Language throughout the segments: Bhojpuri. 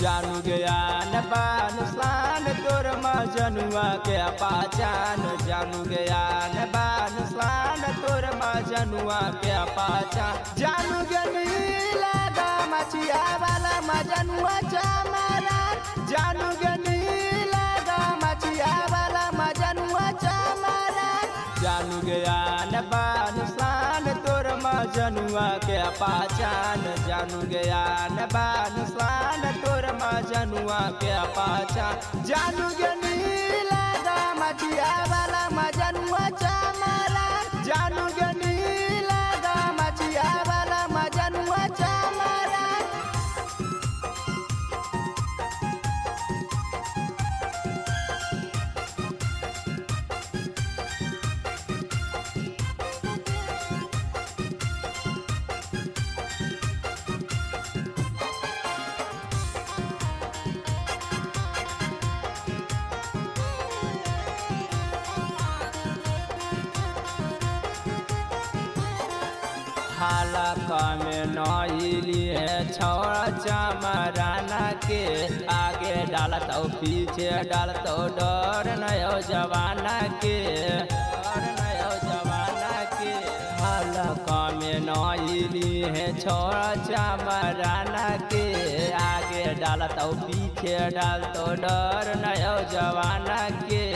जानू ज्ञान बान शान तोर मजनुआ के पहचान। जानू ज्ञान बान शान तोर मजनुआ के पहचान। जानू नीला गा मछिया वाला मजनुआ चमारा। जानू नीला गा मछिया वाला मजनुआ चमारा। जानू ज्ञान बान शान तोर मजनुआ के पहचान। जानू ज्ञान बान शान तोर मजनुआ के पहचान। जानू नीला गा मछिया वाला मजनुआ चमारा। जानू नीला गा मछिया वाला मजनुआ चमारा। हालका में नईली है छौड़ा चमराना के। आगे डालत हो पीछे डालत हो डर नयो जवाना के। डर नयो जवाना के। हालका में नईली है छौड़ा चमराना के। आगे डालत हो पीछे डालत हो डर नयो जवाना के।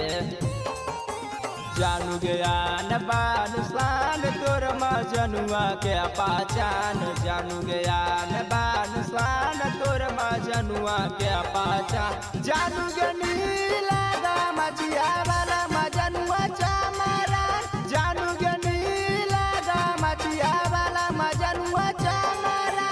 जानू ज्ञान बान शान तोर मजनुआ के पहचान। जानू ज्ञान बान शान तोर मजनुआ के पहचान। जानू नीला गा मछिया वाला मजनुआ चमारा। जानू नीला गा मछिया वाला मजनुआ चमारा।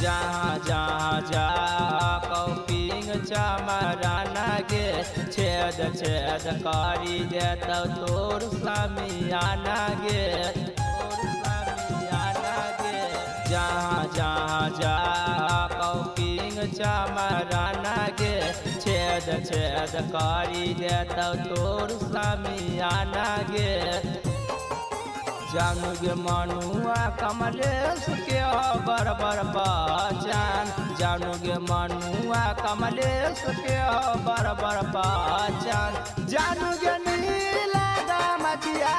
जहाँ जहाँ जा कौपिंग चमराना गे। छेद छेद करी देत तोर समियाना गे। तोर समियाना गे। जहाँ जहाँ जा कौपिंग चमराना गे। छेद छेद करी देत तोर समियाना गे। जानू गे मनुआ कमलेश के बरबर पहचान। जानू गे मनुआ कमलेश के बरबर पहचान। जानू नीला गा मछिया